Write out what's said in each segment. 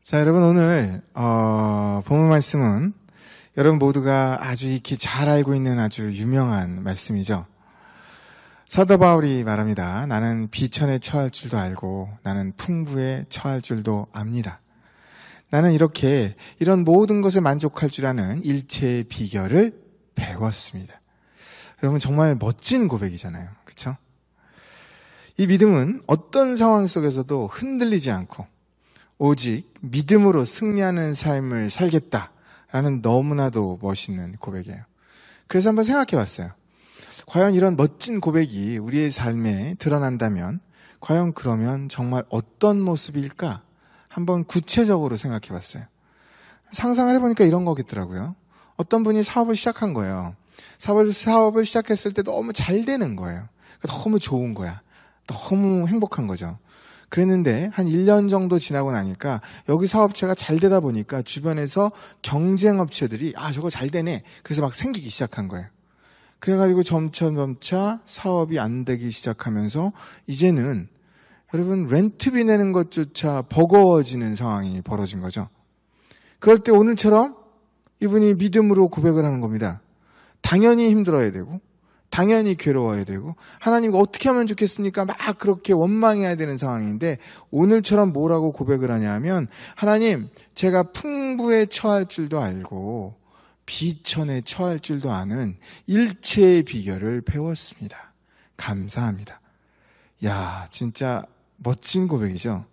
자, 여러분 오늘 본문 말씀은 여러분 모두가 아주 익히 잘 알고 있는 아주 유명한 말씀이죠. 사도 바울이 말합니다. 나는 비천에 처할 줄도 알고 나는 풍부에 처할 줄도 압니다. 나는 이런 모든 것에 만족할 줄 아는 일체의 비결을 배웠습니다. 여러분 정말 멋진 고백이잖아요. 그렇죠? 이 믿음은 어떤 상황 속에서도 흔들리지 않고 오직 믿음으로 승리하는 삶을 살겠다라는 너무나도 멋있는 고백이에요. 그래서 한번 생각해 봤어요. 과연 이런 멋진 고백이 우리의 삶에 드러난다면 과연 그러면 정말 어떤 모습일까? 한번 구체적으로 생각해 봤어요. 상상을 해보니까 이런 거겠더라고요. 어떤 분이 사업을 시작한 거예요. 사업을 시작했을 때 너무 잘 되는 거예요. 너무 좋은 거야. 너무 행복한 거죠. 그랬는데 한 1년 정도 지나고 나니까 여기 사업체가 잘 되다 보니까 주변에서 경쟁업체들이 저거 잘 되네. 그래서 막 생기기 시작한 거예요. 그래가지고 점차 사업이 안 되기 시작하면서 이제는 여러분 렌트비 내는 것조차 버거워지는 상황이 벌어진 거죠. 그럴 때 오늘처럼 이분이 믿음으로 고백을 하는 겁니다. 당연히 힘들어야 되고 당연히 괴로워야 되고 하나님과 어떻게 하면 좋겠습니까? 막 그렇게 원망해야 되는 상황인데 오늘처럼 뭐라고 고백을 하냐 하면 하나님 제가 풍부에 처할 줄도 알고 비천에 처할 줄도 아는 일체의 비결을 배웠습니다. 감사합니다. 야, 진짜 멋진 고백이죠.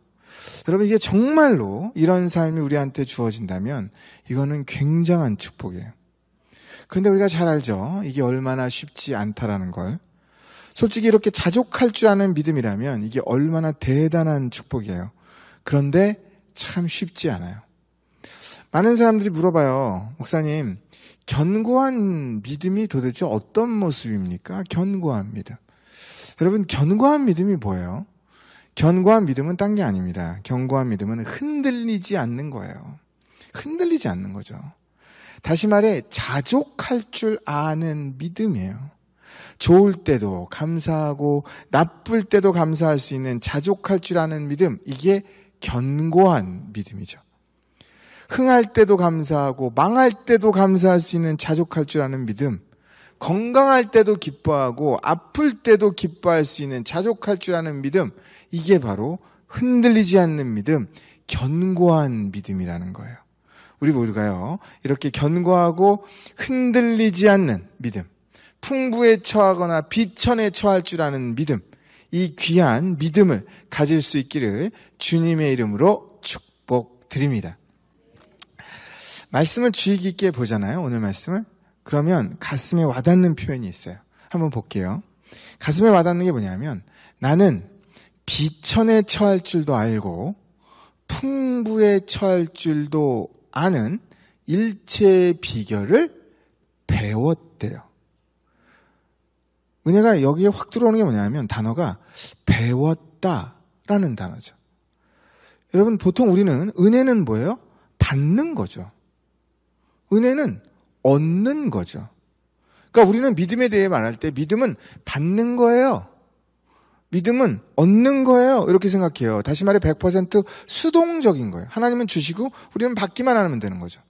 여러분 이게 정말로 이런 삶이 우리한테 주어진다면 이거는 굉장한 축복이에요. 그런데 우리가 잘 알죠. 이게 얼마나 쉽지 않다라는 걸. 솔직히 이렇게 자족할 줄 아는 믿음이라면 이게 얼마나 대단한 축복이에요. 그런데 참 쉽지 않아요. 많은 사람들이 물어봐요. 목사님, 견고한 믿음이 도대체 어떤 모습입니까? 견고한 믿음. 여러분, 견고한 믿음이 뭐예요? 견고한 믿음은 딴 게 아닙니다. 견고한 믿음은 흔들리지 않는 거예요. 흔들리지 않는 거죠. 다시 말해 자족할 줄 아는 믿음이에요. 좋을 때도 감사하고 나쁠 때도 감사할 수 있는 자족할 줄 아는 믿음, 이게 견고한 믿음이죠. 흥할 때도 감사하고 망할 때도 감사할 수 있는 자족할 줄 아는 믿음, 건강할 때도 기뻐하고 아플 때도 기뻐할 수 있는 자족할 줄 아는 믿음, 이게 바로 흔들리지 않는 믿음, 견고한 믿음이라는 거예요. 우리 모두가요, 이렇게 견고하고 흔들리지 않는 믿음, 풍부에 처하거나 비천에 처할 줄 아는 믿음, 이 귀한 믿음을 가질 수 있기를 주님의 이름으로 축복드립니다. 말씀을 주의 깊게 보잖아요, 오늘 말씀을. 그러면 가슴에 와닿는 표현이 있어요. 한번 볼게요. 가슴에 와닿는 게 뭐냐면 나는 비천에 처할 줄도 알고 풍부에 처할 줄도 아는 일체의 비결을 배웠대요. 은혜가 여기에 확 들어오는 게 뭐냐면 단어가 배웠다라는 단어죠. 여러분 보통 우리는 은혜는 뭐예요? 받는 거죠. 은혜는 얻는 거죠. 그러니까 우리는 믿음에 대해 말할 때 믿음은 받는 거예요. 믿음은 얻는 거예요. 이렇게 생각해요. 다시 말해 100% 수동적인 거예요. 하나님은 주시고 우리는 받기만 하면 되는 거죠.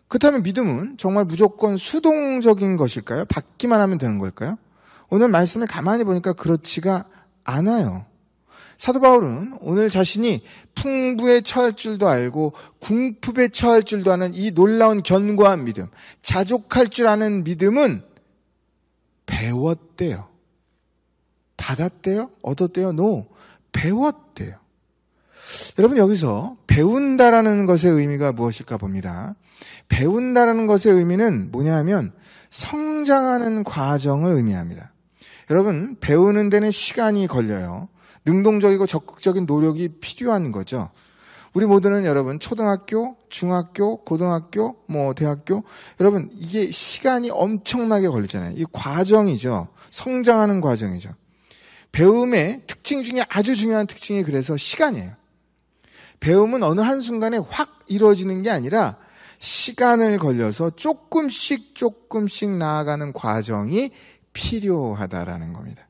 그렇다면 믿음은 정말 무조건 수동적인 것일까요? 받기만 하면 되는 걸까요? 오늘 말씀을 가만히 보니까 그렇지가 않아요. 사도 바울은 오늘 자신이 풍부에 처할 줄도 알고 궁핍에 처할 줄도 아는 이 놀라운 견고한 믿음, 자족할 줄 아는 믿음은 배웠대요. 받았대요? 얻었대요? No. 배웠대요. 여러분 여기서 배운다라는 것의 의미가 무엇일까 봅니다. 배운다라는 것의 의미는 뭐냐 하면 성장하는 과정을 의미합니다. 여러분 배우는 데는 시간이 걸려요. 능동적이고 적극적인 노력이 필요한 거죠. 우리 모두는 여러분 초등학교, 중학교, 고등학교, 대학교, 여러분 이게 시간이 엄청나게 걸리잖아요. 이 과정이죠. 성장하는 과정이죠. 배움의 특징 중에 아주 중요한 특징이 그래서 시간이에요. 배움은 어느 한순간에 확 이루어지는 게 아니라 시간을 걸려서 조금씩 나아가는 과정이 필요하다라는 겁니다.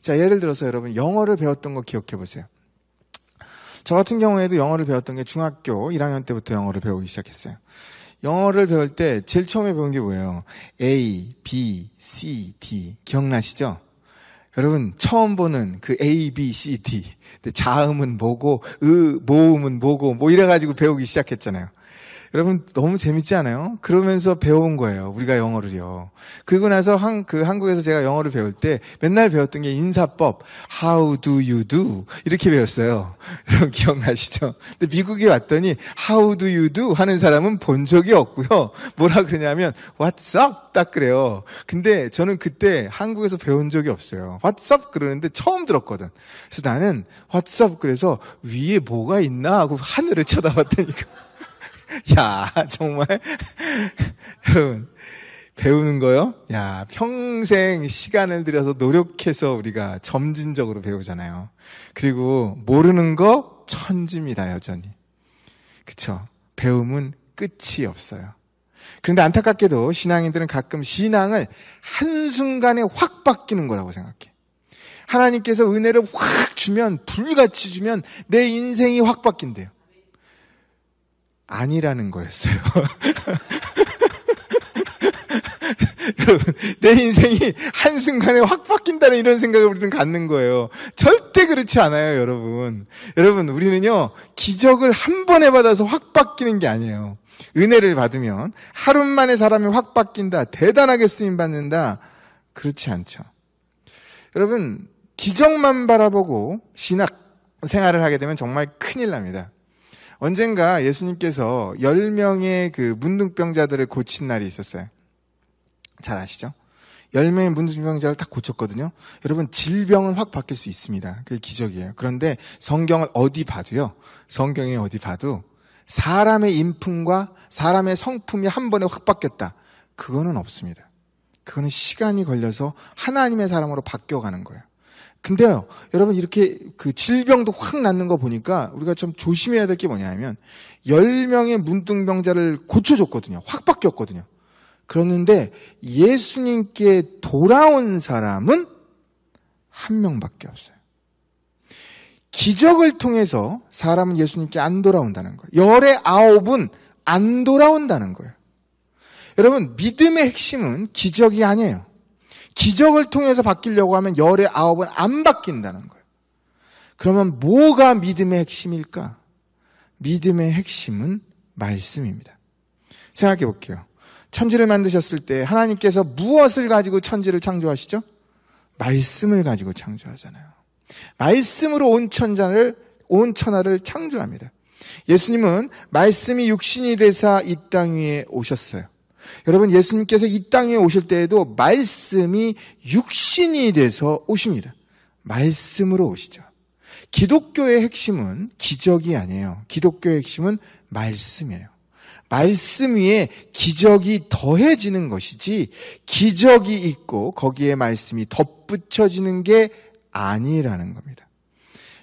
자, 예를 들어서 여러분 영어를 배웠던 거 기억해 보세요. 저 같은 경우에도 영어를 배웠던 게 중학교 1학년 때부터 영어를 배우기 시작했어요. 영어를 배울 때 제일 처음에 배운 게 뭐예요? A, B, C, D. 기억나시죠? 여러분 처음 보는 그 A, B, C, D. 자음은 뭐고, 모음은 뭐고, 뭐 이래가지고 배우기 시작했잖아요. 여러분 너무 재밌지 않아요? 그러면서 배운 거예요. 우리가 영어를요. 그리고 나서 한국에서 제가 영어를 배울 때 맨날 배웠던 게 인사법. How do you do? 이렇게 배웠어요. 여러분 기억나시죠? 근데 미국에 왔더니 How do you do? 하는 사람은 본 적이 없고요. 뭐라 그러냐면 What's up? 딱 그래요. 근데 저는 그때 한국에서 배운 적이 없어요. What's up? 그러는데 처음 들었거든. 그래서 나는 What's up? 그래서 위에 뭐가 있나 하고 하늘을 쳐다봤다니까. 야, 정말. 여러분, 배우는 거요? 야, 평생 시간을 들여서 노력해서 우리가 점진적으로 배우잖아요. 그리고 모르는 거 천지입니다, 여전히. 그쵸? 배움은 끝이 없어요. 그런데 안타깝게도 신앙인들은 가끔 신앙을 한순간에 확 바뀌는 거라고 생각해. 하나님께서 은혜를 확 주면, 불같이 주면 내 인생이 확 바뀐대요. 아니라는 거였어요. 여러분, 내 인생이 한순간에 확 바뀐다는 이런 생각을 우리는 갖는 거예요. 절대 그렇지 않아요, 여러분. 여러분, 우리는요, 기적을 한 번에 받아서 확 바뀌는 게 아니에요. 은혜를 받으면 하루 만에 사람이 확 바뀐다, 대단하게 쓰임받는다, 그렇지 않죠. 여러분, 기적만 바라보고 신학 생활을 하게 되면 정말 큰일 납니다. 언젠가 예수님께서 10명의 그 문둥병자들을 고친 날이 있었어요. 잘 아시죠? 10명의 문둥병자를 딱 고쳤거든요. 여러분, 질병은 확 바뀔 수 있습니다. 그게 기적이에요. 그런데 성경을 어디 봐도요. 성경에 어디 봐도 사람의 인품과 사람의 성품이 한 번에 확 바뀌었다. 그거는 없습니다. 그거는 시간이 걸려서 하나님의 사람으로 바뀌어가는 거예요. 근데요, 여러분, 이렇게 그 질병도 확 낫는 거 보니까 우리가 좀 조심해야 될 게 뭐냐면 10명의 문둥병자를 고쳐줬거든요. 확 바뀌었거든요. 그런데 예수님께 돌아온 사람은 한 명밖에 없어요. 기적을 통해서 사람은 예수님께 안 돌아온다는 거예요. 열의 9은 안 돌아온다는 거예요. 여러분, 믿음의 핵심은 기적이 아니에요. 기적을 통해서 바뀌려고 하면 열의 9은 안 바뀐다는 거예요. 그러면 뭐가 믿음의 핵심일까? 믿음의 핵심은 말씀입니다. 생각해 볼게요. 천지를 만드셨을 때 하나님께서 무엇을 가지고 천지를 창조하시죠? 말씀을 가지고 창조하잖아요. 말씀으로 온 천하를 창조합니다. 예수님은 말씀이 육신이 되사 이 땅 위에 오셨어요. 여러분, 예수님께서 이 땅에 오실 때에도 말씀이 육신이 돼서 오십니다. 말씀으로 오시죠. 기독교의 핵심은 기적이 아니에요. 기독교의 핵심은 말씀이에요. 말씀 위에 기적이 더해지는 것이지 기적이 있고 거기에 말씀이 덧붙여지는 게 아니라는 겁니다.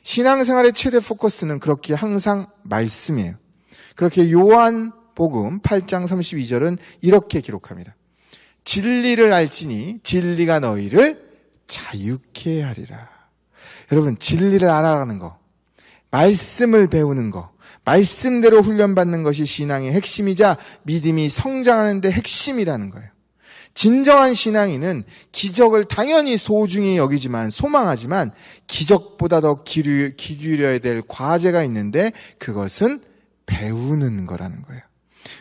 신앙생활의 최대 포커스는 그렇게 항상 말씀이에요. 그렇게 요한복음 8장 32절은 이렇게 기록합니다. 진리를 알지니 진리가 너희를 자유케 하리라. 여러분, 진리를 알아가는 거, 말씀을 배우는 거, 말씀대로 훈련받는 것이 신앙의 핵심이자 믿음이 성장하는 데 핵심이라는 거예요. 진정한 신앙인은 기적을 당연히 소중히 여기지만 소망하지만 기적보다 더 귀 기울여야 될 과제가 있는데 그것은 배우는 거라는 거예요.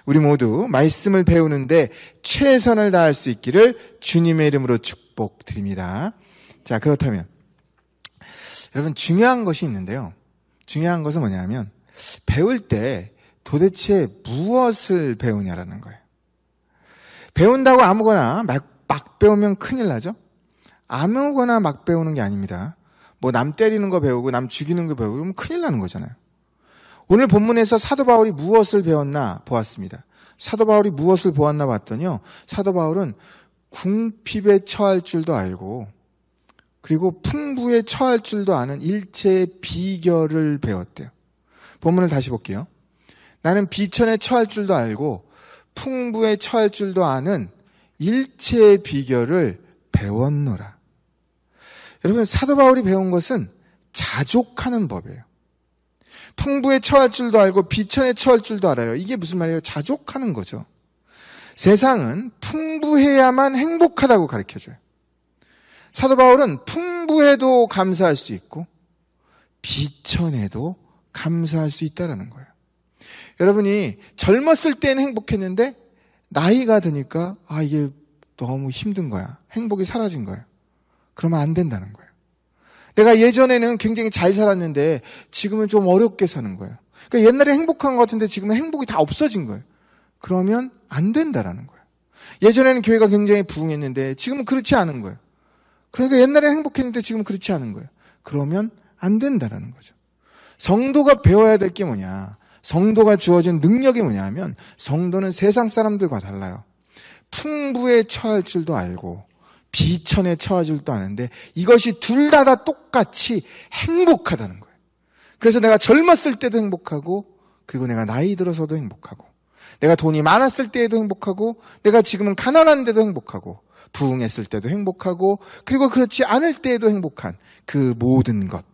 우리 모두 말씀을 배우는데 최선을 다할 수 있기를 주님의 이름으로 축복드립니다. 자, 그렇다면 여러분, 중요한 것이 있는데요. 중요한 것은 뭐냐면 배울 때 도대체 무엇을 배우냐라는 거예요. 배운다고 아무거나 막 배우면 큰일 나죠? 아무거나 막 배우는 게 아닙니다. 뭐 남 때리는 거 배우고 남 죽이는 거 배우고 그러면 큰일 나는 거잖아요. 오늘 본문에서 사도 바울이 무엇을 배웠나 보았습니다. 사도 바울이 무엇을 보았나 봤더니요. 사도 바울은 궁핍에 처할 줄도 알고 그리고 풍부에 처할 줄도 아는 일체의 비결을 배웠대요. 본문을 다시 볼게요. 나는 비천에 처할 줄도 알고 풍부에 처할 줄도 아는 일체의 비결을 배웠노라. 여러분, 사도 바울이 배운 것은 자족하는 법이에요. 풍부에 처할 줄도 알고 비천에 처할 줄도 알아요. 이게 무슨 말이에요? 자족하는 거죠. 세상은 풍부해야만 행복하다고 가르쳐줘요. 사도 바울은 풍부해도 감사할 수 있고 비천해도 감사할 수 있다는 거예요. 여러분이 젊었을 때는 행복했는데 나이가 드니까 이게 너무 힘든 거야. 행복이 사라진 거야. 그러면 안 된다는 거예요. 내가 예전에는 굉장히 잘 살았는데 지금은 좀 어렵게 사는 거예요. 그러니까 옛날에 행복한 것 같은데 지금은 행복이 다 없어진 거예요. 그러면 안 된다라는 거예요. 예전에는 교회가 굉장히 부흥했는데 지금은 그렇지 않은 거예요. 그러니까 옛날에는 행복했는데 지금은 그렇지 않은 거예요. 그러면 안 된다라는 거죠. 성도가 배워야 될 게 뭐냐? 성도가 주어진 능력이 뭐냐 하면 성도는 세상 사람들과 달라요. 풍부에 처할 줄도 알고 비천에 처할 줄도 아는데 이것이 둘 다 똑같이 행복하다는 거예요. 그래서 내가 젊었을 때도 행복하고 그리고 내가 나이 들어서도 행복하고 내가 돈이 많았을 때에도 행복하고 내가 지금은 가난한데도 행복하고 부흥했을 때도 행복하고 그리고 그렇지 않을 때에도 행복한 그 모든 것.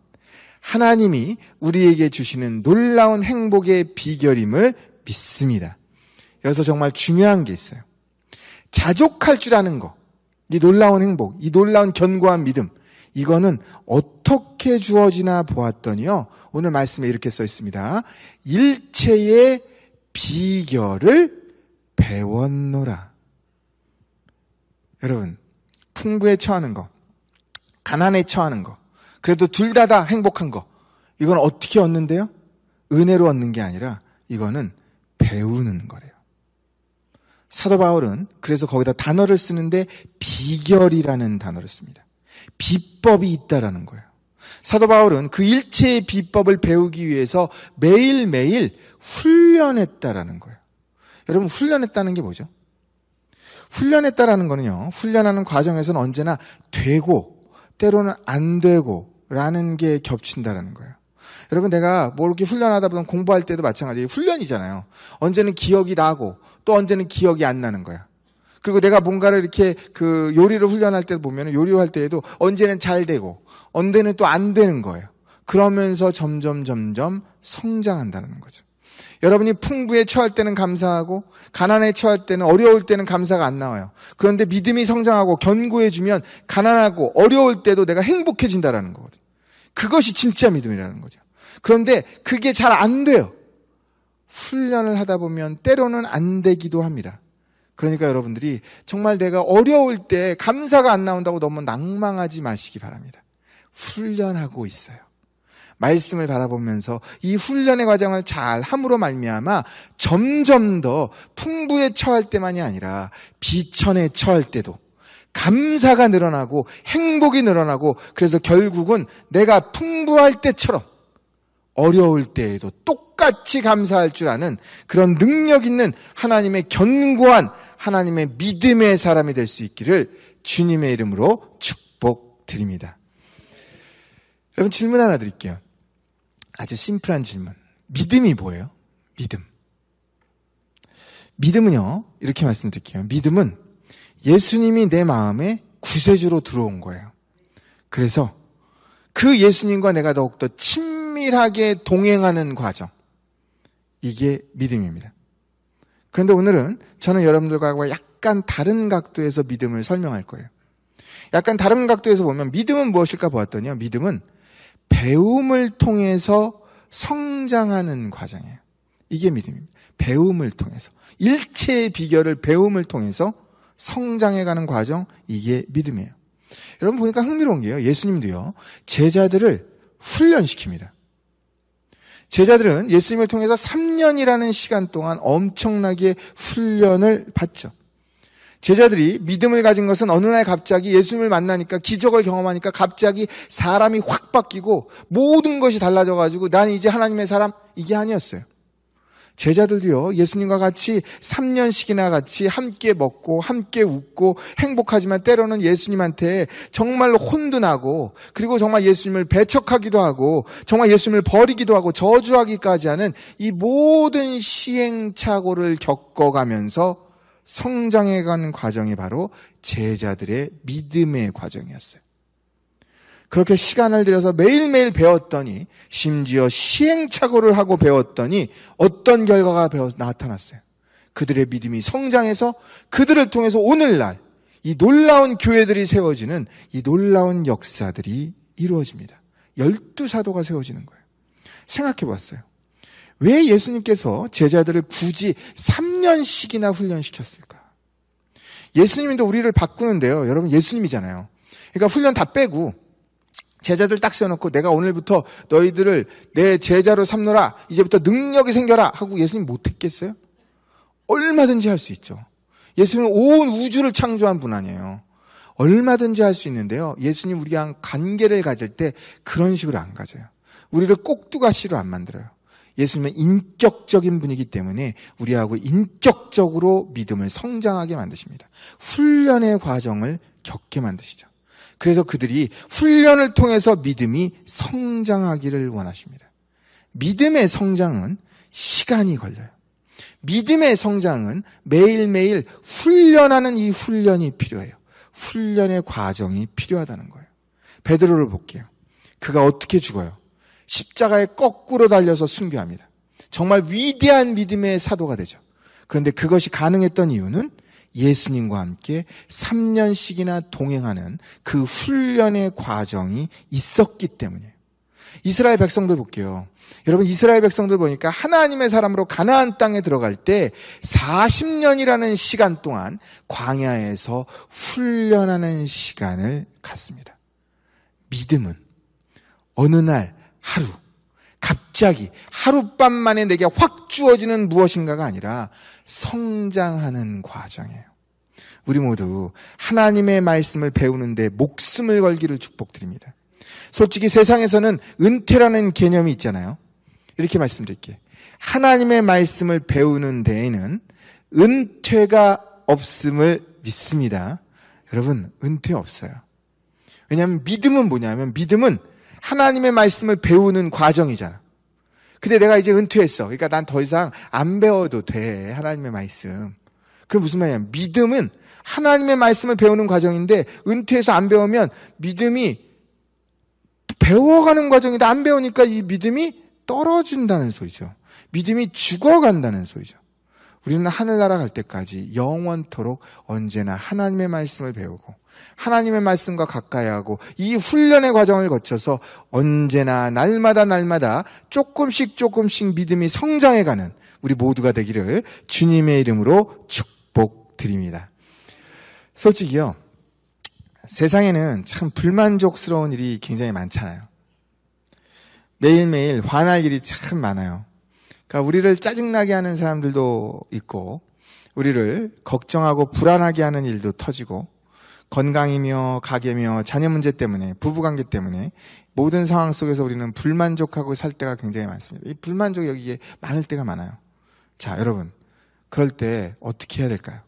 하나님이 우리에게 주시는 놀라운 행복의 비결임을 믿습니다. 여기서 정말 중요한 게 있어요. 자족할 줄 아는 거, 이 놀라운 행복, 이 놀라운 견고한 믿음, 이거는 어떻게 주어지나 보았더니요. 오늘 말씀에 이렇게 써 있습니다. 일체의 비결을 배웠노라. 여러분, 풍부에 처하는 거, 가난에 처하는 거, 그래도 둘 다 행복한 거, 이건 어떻게 얻는데요? 은혜로 얻는 게 아니라 이거는 배우는 거래요. 사도 바울은 그래서 거기다 단어를 쓰는데 비결이라는 단어를 씁니다. 비법이 있다라는 거예요. 사도 바울은 그 일체의 비법을 배우기 위해서 매일매일 훈련했다라는 거예요. 여러분, 훈련했다는 게 뭐죠? 훈련했다라는 거는요, 훈련하는 과정에서는 언제나 되고 때로는 안 되고 라는 게 겹친다라는 거예요. 여러분, 내가 뭐 이렇게 훈련하다 보면 공부할 때도 마찬가지예요. 훈련이잖아요. 언제는 기억이 나고 또 언제는 기억이 안 나는 거야. 그리고 내가 뭔가를 이렇게 그 요리를 훈련할 때 보면 요리를 할 때에도 언제는 잘 되고 언제는 또 안 되는 거예요. 그러면서 점점 성장한다는 거죠. 여러분이 풍부에 처할 때는 감사하고 가난에 처할 때는 어려울 때는 감사가 안 나와요. 그런데 믿음이 성장하고 견고해지면 가난하고 어려울 때도 내가 행복해진다라는 거거든요. 그것이 진짜 믿음이라는 거죠. 그런데 그게 잘 안 돼요. 훈련을 하다 보면 때로는 안 되기도 합니다. 그러니까 여러분들이 정말 내가 어려울 때 감사가 안 나온다고 너무 낭망하지 마시기 바랍니다. 훈련하고 있어요. 말씀을 바라보면서 이 훈련의 과정을 잘 함으로 말미암아 점점 더 풍부에 처할 때만이 아니라 비천에 처할 때도 감사가 늘어나고 행복이 늘어나고 그래서 결국은 내가 풍부할 때처럼 어려울 때에도 똑같이 감사할 줄 아는 그런 능력 있는 하나님의 견고한 하나님의 믿음의 사람이 될 수 있기를 주님의 이름으로 축복드립니다. 여러분, 질문 하나 드릴게요. 아주 심플한 질문. 믿음이 뭐예요? 믿음은요, 이렇게 말씀드릴게요. 믿음은 예수님이 내 마음에 구세주로 들어온 거예요. 그래서 그 예수님과 내가 더욱더 친밀하게 동행하는 과정. 이게 믿음입니다. 그런데 오늘은 저는 여러분들과 약간 다른 각도에서 믿음을 설명할 거예요. 약간 다른 각도에서 보면 믿음은 무엇일까 보았더니요. 믿음은 배움을 통해서 성장하는 과정이에요. 이게 믿음입니다. 배움을 통해서. 일체의 비결을 배움을 통해서 성장해가는 과정, 이게 믿음이에요. 여러분 보니까 흥미로운 게요. 예수님도요, 제자들을 훈련시킵니다. 제자들은 예수님을 통해서 3년이라는 시간 동안 엄청나게 훈련을 받죠. 제자들이 믿음을 가진 것은 어느 날 갑자기 예수님을 만나니까 기적을 경험하니까 갑자기 사람이 확 바뀌고 모든 것이 달라져가지고 나는 이제 하나님의 사람, 이게 아니었어요. 제자들도요, 예수님과 같이 3년씩이나 같이 함께 먹고 함께 웃고 행복하지만 때로는 예수님한테 정말로 혼도 나고 그리고 정말 예수님을 배척하기도 하고 정말 예수님을 버리기도 하고 저주하기까지 하는 이 모든 시행착오를 겪어가면서 성장해가는 과정이 바로 제자들의 믿음의 과정이었어요. 그렇게 시간을 들여서 매일매일 배웠더니, 심지어 시행착오를 하고 배웠더니 어떤 결과가 나타났어요. 그들의 믿음이 성장해서 그들을 통해서 오늘날 이 놀라운 교회들이 세워지는 이 놀라운 역사들이 이루어집니다. 12사도가 세워지는 거예요. 생각해 봤어요. 왜 예수님께서 제자들을 굳이 3년씩이나 훈련시켰을까? 예수님도 우리를 바꾸는데요. 여러분, 예수님이잖아요. 그러니까 훈련 다 빼고 제자들 딱 세워놓고 내가 오늘부터 너희들을 내 제자로 삼노라, 이제부터 능력이 생겨라 하고 예수님 못했겠어요? 얼마든지 할 수 있죠. 예수님은 온 우주를 창조한 분 아니에요. 얼마든지 할 수 있는데요. 예수님 우리랑 관계를 가질 때 그런 식으로 안 가져요. 우리를 꼭두가시로 안 만들어요. 예수님은 인격적인 분이기 때문에 우리하고 인격적으로 믿음을 성장하게 만드십니다. 훈련의 과정을 겪게 만드시죠. 그래서 그들이 훈련을 통해서 믿음이 성장하기를 원하십니다. 믿음의 성장은 시간이 걸려요. 믿음의 성장은 매일매일 훈련하는 이 훈련이 필요해요. 훈련의 과정이 필요하다는 거예요. 베드로를 볼게요. 그가 어떻게 죽어요? 십자가에 거꾸로 달려서 순교합니다. 정말 위대한 믿음의 사도가 되죠. 그런데 그것이 가능했던 이유는 예수님과 함께 3년씩이나 동행하는 그 훈련의 과정이 있었기 때문이에요. 이스라엘 백성들 볼게요. 여러분, 이스라엘 백성들 보니까 하나님의 사람으로 가나안 땅에 들어갈 때 40년이라는 시간 동안 광야에서 훈련하는 시간을 갖습니다. 믿음은 어느 날 하루, 갑자기 하룻밤 만에 내게 확 주어지는 무엇인가가 아니라 성장하는 과정이에요. 우리 모두 하나님의 말씀을 배우는데 목숨을 걸기를 축복드립니다. 솔직히 세상에서는 은퇴라는 개념이 있잖아요. 이렇게 말씀드릴게요. 하나님의 말씀을 배우는 데에는 은퇴가 없음을 믿습니다. 여러분, 은퇴 없어요. 왜냐하면 믿음은 뭐냐면 믿음은 하나님의 말씀을 배우는 과정이잖아. 근데 내가 이제 은퇴했어. 그러니까 난 더 이상 안 배워도 돼. 하나님의 말씀. 그럼 무슨 말이냐? 믿음은 하나님의 말씀을 배우는 과정인데 은퇴해서 안 배우면 믿음이 배워가는 과정인데 안 배우니까 이 믿음이 떨어진다는 소리죠. 믿음이 죽어간다는 소리죠. 우리는 하늘나라 갈 때까지 영원토록 언제나 하나님의 말씀을 배우고 하나님의 말씀과 가까이 하고 이 훈련의 과정을 거쳐서 언제나 날마다 조금씩 믿음이 성장해가는 우리 모두가 되기를 주님의 이름으로 축복드립니다. 솔직히요, 세상에는 참 불만족스러운 일이 굉장히 많잖아요. 매일매일 화날 일이 참 많아요. 그러니까 우리를 짜증나게 하는 사람들도 있고 우리를 걱정하고 불안하게 하는 일도 터지고 건강이며 가게며 자녀 문제 때문에 부부관계 때문에 모든 상황 속에서 우리는 불만족하고 살 때가 굉장히 많습니다. 이 불만족이 여기에 많을 때가 많아요. 자, 여러분, 그럴 때 어떻게 해야 될까요?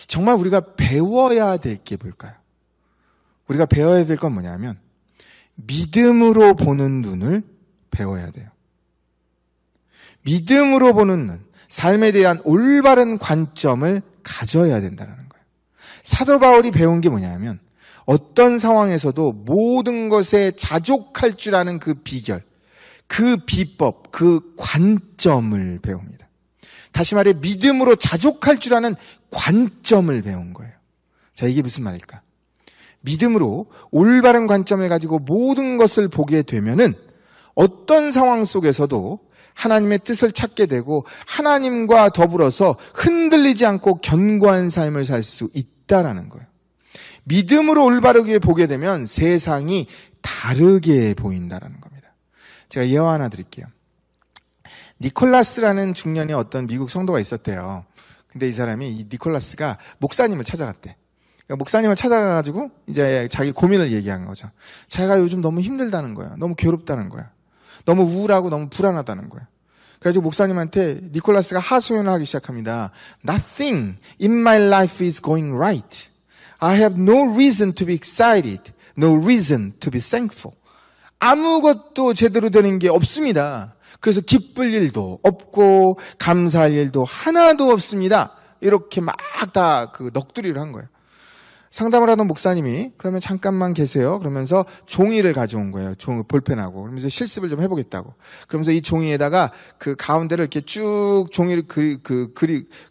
정말 우리가 배워야 될 게 뭘까요? 우리가 배워야 될 건 뭐냐면 믿음으로 보는 눈을 배워야 돼요. 믿음으로 보는 눈, 삶에 대한 올바른 관점을 가져야 된다는 거예요. 사도 바울이 배운 게 뭐냐면 어떤 상황에서도 모든 것에 자족할 줄 아는 그 비결, 그 비법, 그 관점을 배웁니다. 다시 말해 믿음으로 자족할 줄 아는 관점을 배운 거예요. 자, 이게 무슨 말일까? 믿음으로 올바른 관점을 가지고 모든 것을 보게 되면은 어떤 상황 속에서도 하나님의 뜻을 찾게 되고 하나님과 더불어서 흔들리지 않고 견고한 삶을 살 수 있다라는 거예요. 믿음으로 올바르게 보게 되면 세상이 다르게 보인다라는 겁니다. 제가 예화 하나 드릴게요. 니콜라스라는 중년의 어떤 미국 성도가 있었대요. 근데 이 사람이 이 니콜라스가 목사님을 찾아갔대. 그러니까 목사님을 찾아가가지고 이제 자기 고민을 얘기한 거죠. 자기가 요즘 너무 힘들다는 거야. 너무 괴롭다는 거야. 너무 우울하고 너무 불안하다는 거야. 그래가지고 목사님한테 니콜라스가 하소연을 하기 시작합니다. Nothing in my life is going right. I have no reason to be excited. No reason to be thankful. 아무것도 제대로 되는 게 없습니다. 그래서 기쁠 일도 없고 감사할 일도 하나도 없습니다. 이렇게 막 다 그 넋두리를 한 거예요. 상담을 하던 목사님이 그러면 잠깐만 계세요. 그러면서 종이를 가져온 거예요. 볼펜하고. 그러면서 실습을 좀 해보겠다고. 그러면서 이 종이에다가 그 가운데를 이렇게 쭉 종이를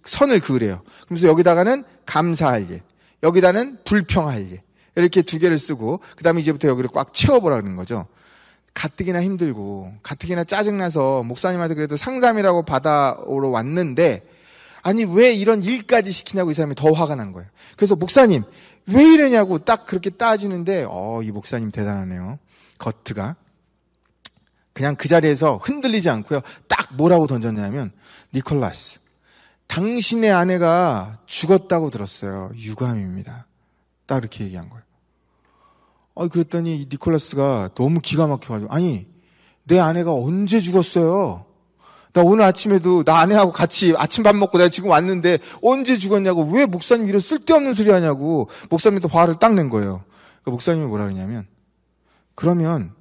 선을 그으래요. 그러면서 여기다가는 감사할 일, 여기다는 불평할 일. 이렇게 두 개를 쓰고, 그 다음에 이제부터 여기를 꽉 채워보라는 거죠. 가뜩이나 힘들고, 가뜩이나 짜증나서 목사님한테 그래도 상담이라고 받아오러 왔는데, 아니, 왜 이런 일까지 시키냐고 이 사람이 더 화가 난 거예요. 그래서 목사님, 왜 이러냐고 딱 그렇게 따지는데, 이 목사님 대단하네요. 거트가. 그냥 그 자리에서 흔들리지 않고요. 딱 뭐라고 던졌냐면, 니콜라스, 당신의 아내가 죽었다고 들었어요. 유감입니다. 딱 이렇게 얘기한 거예요. 그랬더니 이 니콜라스가 너무 기가 막혀가지고, 아니, 내 아내가 언제 죽었어요? 나 오늘 아침에도 나 아내하고 같이 아침밥 먹고 내가 지금 왔는데 언제 죽었냐고, 왜 목사님 이런 쓸데없는 소리 하냐고 목사님한테 화를 딱 낸 거예요. 그러니까 목사님이 뭐라 그러냐면, 그러면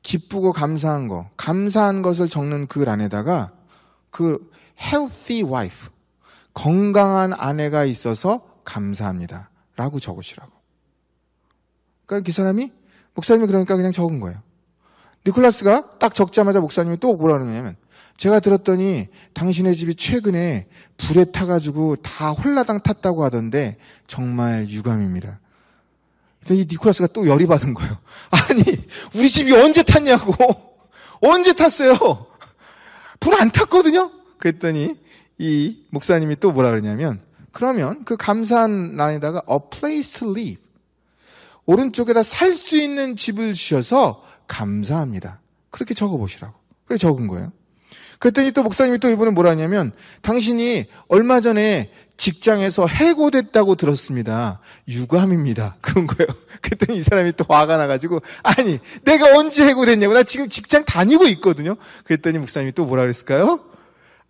기쁘고 감사한 것을 적는 글 안에다가 그 healthy wife, 건강한 아내가 있어서 감사합니다 라고 적으시라고. 그러니까 그 사람이, 목사님이 그러니까 그냥 적은 거예요. 니콜라스가 딱 적자마자 목사님이 또 뭐라 그러냐면, 제가 들었더니 당신의 집이 최근에 불에 타가지고 다 홀라당 탔다고 하던데 정말 유감입니다. 그랬더니 이 니콜라스가 또 열이 받은 거예요. 아니, 우리 집이 언제 탔냐고. 언제 탔어요? 불 안 탔거든요? 그랬더니 이 목사님이 또 뭐라 그러냐면, 그러면 그 감사한 란에다가 a place to live, 오른쪽에다 살 수 있는 집을 주셔서 감사합니다. 그렇게 적어보시라고. 그렇게 적은 거예요. 그랬더니 또 목사님이 또 이번에 뭐라 하냐면, 당신이 얼마 전에 직장에서 해고됐다고 들었습니다. 유감입니다. 그런 거예요. 그랬더니 이 사람이 또 화가 나가지고, 아니, 내가 언제 해고됐냐고. 나 지금 직장 다니고 있거든요. 그랬더니 목사님이 또 뭐라 그랬을까요?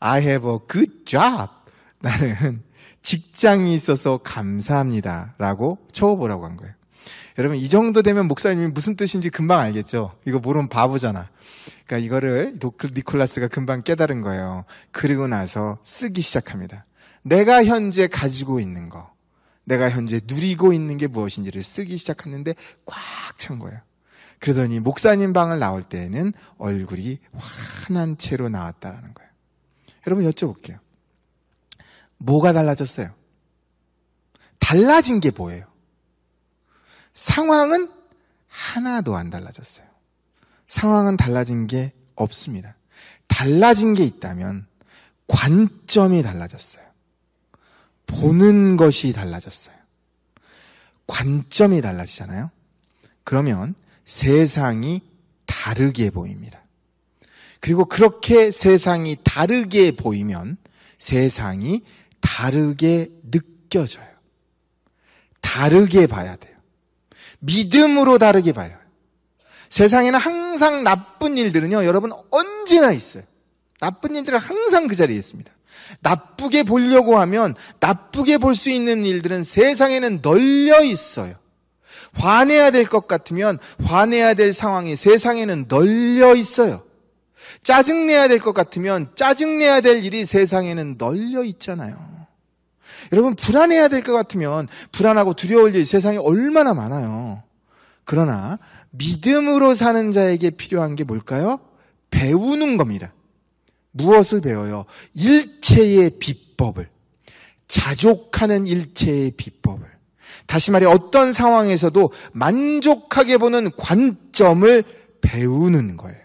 I have a good job. 나는 직장이 있어서 감사합니다 라고 쳐보라고 한 거예요. 여러분, 이 정도 되면 목사님이 무슨 뜻인지 금방 알겠죠? 이거 모르면 바보잖아. 그러니까 이거를 니콜라스가 금방 깨달은 거예요. 그리고 나서 쓰기 시작합니다. 내가 현재 가지고 있는 거, 내가 현재 누리고 있는 게 무엇인지를 쓰기 시작했는데 꽉 찬 거예요. 그러더니 목사님 방을 나올 때에는 얼굴이 환한 채로 나왔다라는 거예요. 여러분, 여쭤볼게요. 뭐가 달라졌어요? 달라진 게 뭐예요? 상황은 하나도 안 달라졌어요. 상황은 달라진 게 없습니다. 달라진 게 있다면 관점이 달라졌어요. 보는 것이 달라졌어요. 관점이 달라지잖아요. 그러면 세상이 다르게 보입니다. 그리고 그렇게 세상이 다르게 보이면 세상이 다르게 느껴져요. 다르게 봐야 돼요. 믿음으로 다르게 봐요. 세상에는 항상 나쁜 일들은요, 여러분 언제나 있어요. 나쁜 일들은 항상 그 자리에 있습니다. 나쁘게 보려고 하면 나쁘게 볼 수 있는 일들은 세상에는 널려 있어요. 화내야 될 것 같으면 화내야 될 상황이 세상에는 널려 있어요. 짜증내야 될 것 같으면 짜증내야 될 일이 세상에는 널려 있잖아요. 여러분, 불안해야 될 것 같으면 불안하고 두려울 일이 세상에 얼마나 많아요. 그러나 믿음으로 사는 자에게 필요한 게 뭘까요? 배우는 겁니다. 무엇을 배워요? 일체의 비법을. 자족하는 일체의 비법을. 다시 말해, 어떤 상황에서도 만족하게 보는 관점을 배우는 거예요.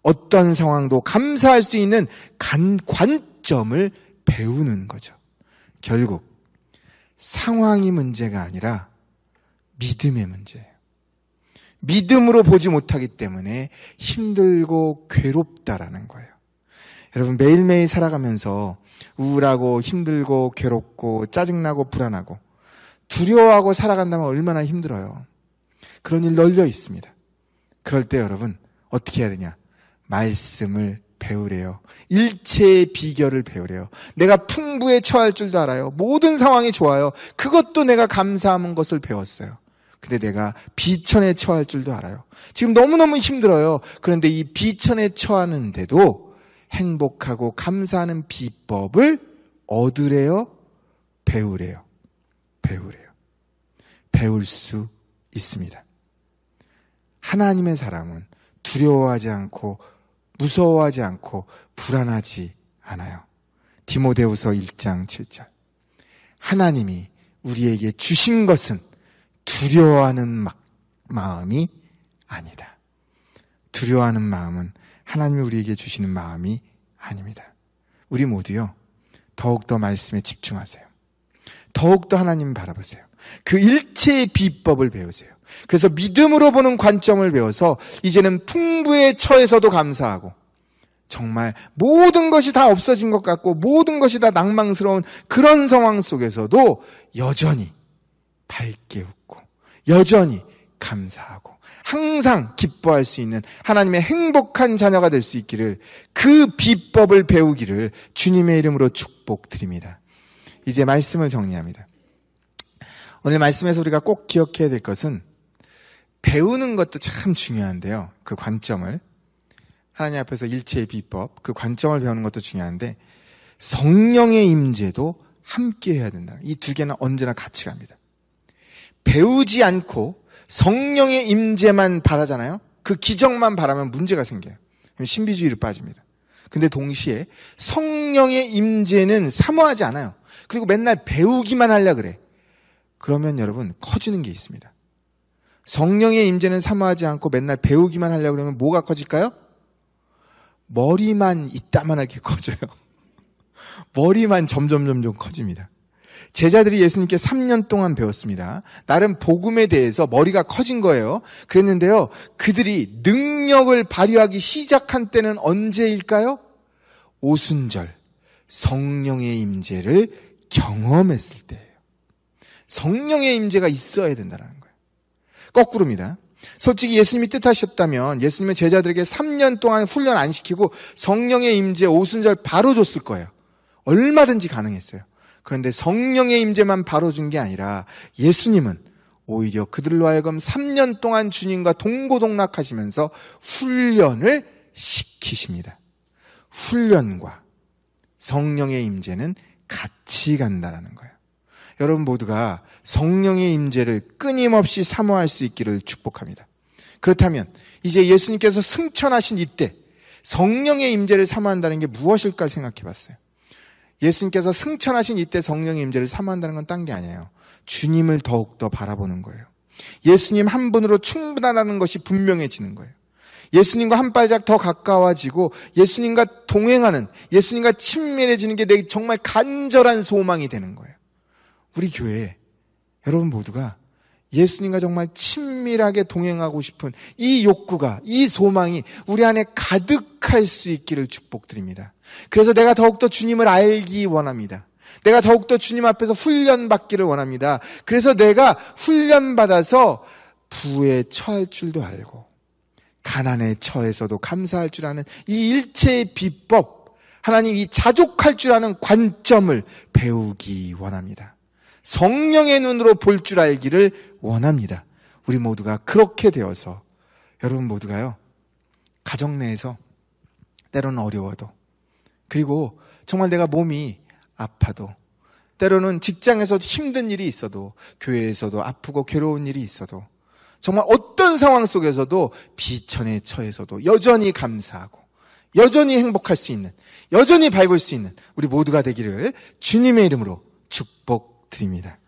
어떤 상황도 감사할 수 있는 관점을 배우는 거죠. 결국 상황이 문제가 아니라 믿음의 문제예요. 믿음으로 보지 못하기 때문에 힘들고 괴롭다라는 거예요. 여러분, 매일매일 살아가면서 우울하고 힘들고 괴롭고 짜증나고 불안하고 두려워하고 살아간다면 얼마나 힘들어요. 그런 일 널려 있습니다. 그럴 때 여러분 어떻게 해야 되냐? 말씀을 배우래요. 일체의 비결을 배우래요. 내가 풍부에 처할 줄도 알아요. 모든 상황이 좋아요. 그것도 내가 감사한 것을 배웠어요. 근데 내가 비천에 처할 줄도 알아요. 지금 너무너무 힘들어요. 그런데 이 비천에 처하는데도 행복하고 감사하는 비법을 얻으래요. 배우래요. 배우래요. 배울 수 있습니다. 하나님의 사람은 두려워하지 않고 무서워하지 않고 불안하지 않아요. 디모데후서 1장 7절. 하나님이 우리에게 주신 것은 두려워하는 마음이 아니다. 두려워하는 마음은 하나님이 우리에게 주시는 마음이 아닙니다. 우리 모두요, 더욱더 말씀에 집중하세요. 더욱더 하나님 바라보세요. 그 일체의 비법을 배우세요. 그래서 믿음으로 보는 관점을 배워서 이제는 풍부의 처에서도 감사하고, 정말 모든 것이 다 없어진 것 같고 모든 것이 다 낭망스러운 그런 상황 속에서도 여전히 밝게 웃고 여전히 감사하고 항상 기뻐할 수 있는 하나님의 행복한 자녀가 될 수 있기를, 그 비법을 배우기를 주님의 이름으로 축복드립니다. 이제 말씀을 정리합니다. 오늘 말씀에서 우리가 꼭 기억해야 될 것은, 배우는 것도 참 중요한데요, 그 관점을, 하나님 앞에서 일체의 비법, 그 관점을 배우는 것도 중요한데 성령의 임재도 함께 해야 된다. 이 두 개는 언제나 같이 갑니다. 배우지 않고 성령의 임재만 바라잖아요. 그 기적만 바라면 문제가 생겨요. 신비주의로 빠집니다. 근데 동시에 성령의 임재는 사모하지 않아요. 그리고 맨날 배우기만 하려 그래. 그러면 여러분 커지는 게 있습니다. 성령의 임재는 사모하지 않고 맨날 배우기만 하려고 그러면 뭐가 커질까요? 머리만 이따만하게 커져요. 머리만 점점 커집니다. 제자들이 예수님께 3년 동안 배웠습니다. 나름 복음에 대해서 머리가 커진 거예요. 그랬는데요, 그들이 능력을 발휘하기 시작한 때는 언제일까요? 오순절 성령의 임재를 경험했을 때예요. 성령의 임재가 있어야 된다는 거예요. 거꾸로입니다. 솔직히 예수님이 뜻하셨다면 예수님은 제자들에게 3년 동안 훈련 안 시키고 성령의 임재 오순절 바로 줬을 거예요. 얼마든지 가능했어요. 그런데 성령의 임재만 바로 준 게 아니라 예수님은 오히려 그들로 하여금 3년 동안 주님과 동고동락하시면서 훈련을 시키십니다. 훈련과 성령의 임재는 같이 간다는 거예요. 여러분 모두가 성령의 임재를 끊임없이 사모할 수 있기를 축복합니다. 그렇다면 이제 예수님께서 승천하신 이때 성령의 임재를 사모한다는 게 무엇일까 생각해 봤어요. 예수님께서 승천하신 이때 성령의 임재를 사모한다는 건 딴 게 아니에요. 주님을 더욱더 바라보는 거예요. 예수님 한 분으로 충분하다는 것이 분명해지는 거예요. 예수님과 한 발짝 더 가까워지고 예수님과 동행하는, 예수님과 친밀해지는 게 내 정말 간절한 소망이 되는 거예요. 우리 교회에 여러분 모두가 예수님과 정말 친밀하게 동행하고 싶은 이 욕구가, 이 소망이 우리 안에 가득할 수 있기를 축복드립니다. 그래서 내가 더욱더 주님을 알기 원합니다. 내가 더욱더 주님 앞에서 훈련받기를 원합니다. 그래서 내가 훈련받아서 부에 처할 줄도 알고 가난에 처해서도 감사할 줄 아는 이 일체의 비법, 하나님 이 자족할 줄 아는 관점을 배우기 원합니다. 성령의 눈으로 볼 줄 알기를 원합니다. 우리 모두가 그렇게 되어서 여러분 모두가요, 가정 내에서 때로는 어려워도, 그리고 정말 내가 몸이 아파도, 때로는 직장에서도 힘든 일이 있어도, 교회에서도 아프고 괴로운 일이 있어도, 정말 어떤 상황 속에서도 비천에 처해서도 여전히 감사하고 여전히 행복할 수 있는, 여전히 밝을 수 있는 우리 모두가 되기를 주님의 이름으로 축복드립니다.